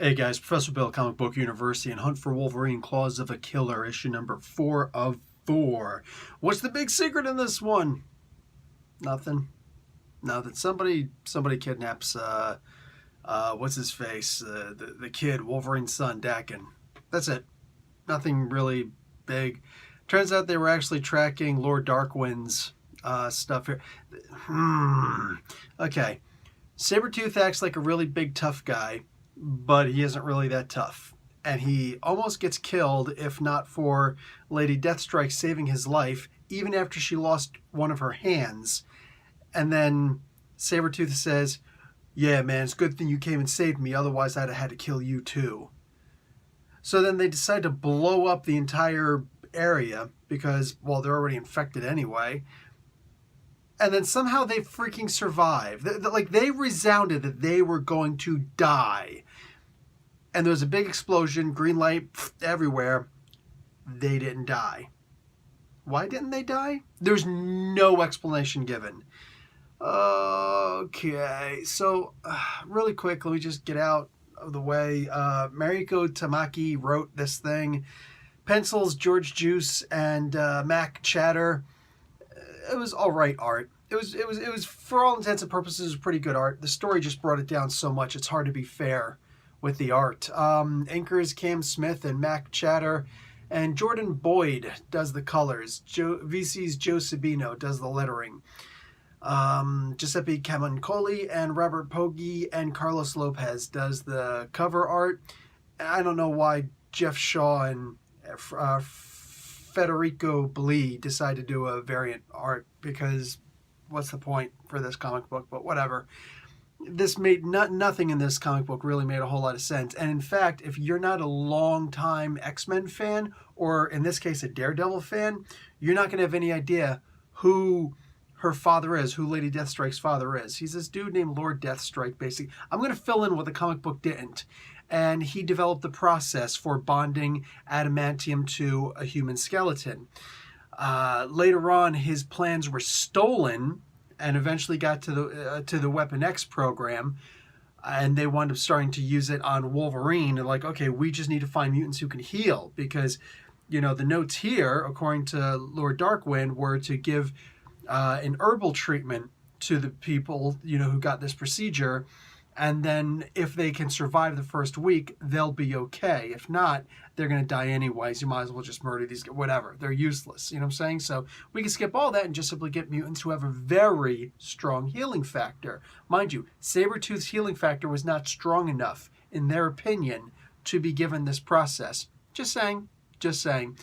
Hey guys, Professor Bill, Comic Book University, and Hunt for Wolverine Claws of a Killer, issue number 4 of 4. What's the big secret in this one? Nothing. Nothing. Somebody kidnaps, what's his face? The kid, Wolverine's son, Dakin. That's it. Nothing really big. Turns out they were actually tracking Lord Darkwind's stuff here. Okay. Sabretooth acts like a really big, tough guy, but he isn't really that tough. And he almost gets killed if not for Lady Deathstrike saving his life, even after she lost one of her hands. And then Sabretooth says, "Yeah, man, it's a good thing you came and saved me, otherwise I'd have had to kill you too." So then they decide to blow up the entire area because, well, they're already infected anyway. And then somehow they freaking survive. They resounded that they were going to die. And there was a big explosion, green light everywhere. They didn't die. Why didn't they die? There's no explanation given. Okay, so really quick, let me just get out of the way. Mariko Tamaki wrote this thing. Pencils, George Juice, and Mac Chatter. It was all right art. It was for all intents and purposes, it was pretty good art. The story just brought it down so much, it's hard to be fair with the art. Inkers Cam Smith and Mac Chatter, and Jordan Boyd does the colors. VC's Joe Sabino does the lettering. Giuseppe Camuncoli and Robert Poggi and Carlos Lopez does the cover art. I don't know why Jeff Shaw and Federico Blee decided to do a variant art, because what's the point for this comic book? But whatever. This made nothing in this comic book really made a whole lot of sense. And in fact, if you're not a long-time X-Men fan, or in this case a Daredevil fan, you're not going to have any idea who her father is, who Lady Deathstrike's father is. He's this dude named Lord Deathstrike, basically. I'm going to fill in what the comic book didn't. And he developed the process for bonding adamantium to a human skeleton. Later on, his plans were stolen and eventually got to the Weapon X program, and they wound up starting to use it on Wolverine. And like, okay, we just need to find mutants who can heal, because, you know, the notes here, according to Lord Darkwind, were to give an herbal treatment to the people, you know, who got this procedure. And then if they can survive the first week, they'll be okay. If not, they're going to die anyways. You might as well just murder these guys. Whatever. They're useless. You know what I'm saying? So we can skip all that and just simply get mutants who have a very strong healing factor. Mind you, Sabretooth's healing factor was not strong enough, in their opinion, to be given this process. Just saying. Just saying.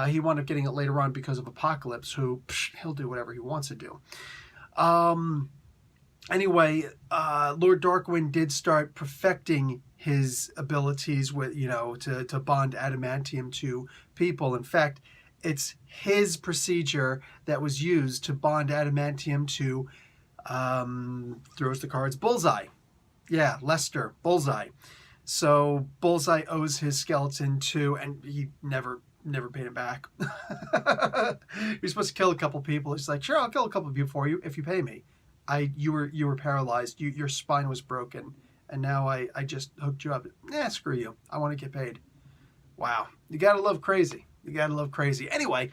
He wound up getting it later on because of Apocalypse, who, he'll do whatever he wants to do. Anyway, Lord Darkwind did start perfecting his abilities with, you know, to bond adamantium to people. In fact, it's his procedure that was used to bond adamantium to, throws the cards, Bullseye. Yeah, Lester, Bullseye. So Bullseye owes his skeleton to, and he never paid him back. He was supposed to kill a couple people. He's like, sure, I'll kill a couple of you for you if you pay me. You were paralyzed. Your spine was broken, and now I just hooked you up. Screw you. I want to get paid. Wow, you gotta love crazy. You gotta love crazy. Anyway,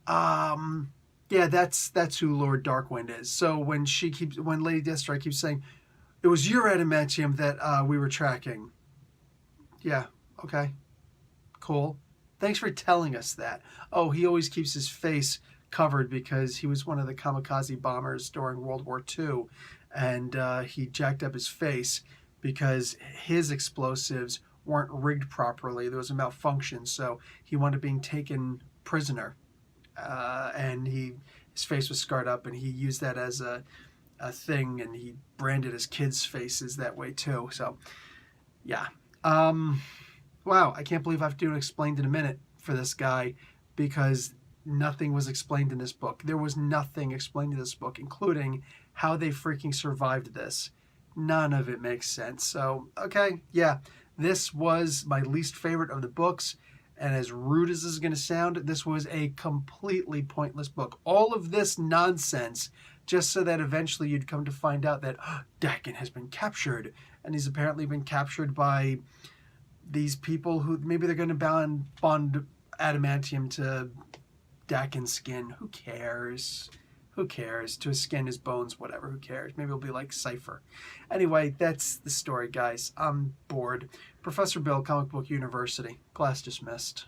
yeah, that's who Lord Darkwind is. So when Lady Deathstrike keeps saying, it was your adamantium that we were tracking. Yeah. Okay. Cool. Thanks for telling us that. Oh, he always keeps his face covered because he was one of the kamikaze bombers during World War II, and he jacked up his face because his explosives weren't rigged properly. There was a malfunction, so he wound up being taken prisoner, and his face was scarred up, and he used that as a thing, and he branded his kids' faces that way too. So, yeah. Wow, I can't believe I have to do an explained in a minute for this guy, because nothing was explained in this book. There was nothing explained in this book, including how they freaking survived this. None of it makes sense. So, okay, yeah, this was my least favorite of the books, and as rude as this is going to sound, this was a completely pointless book. All of this nonsense just so that eventually you'd come to find out that Dakin has been captured, and he's apparently been captured by these people who maybe they're going to bond adamantium to Dakin's skin. Who cares? Who cares? To his skin, his bones, whatever. Who cares? Maybe it'll be like Cypher. Anyway, that's the story, guys. I'm bored. Professor Bill, Comic Book University. Class dismissed.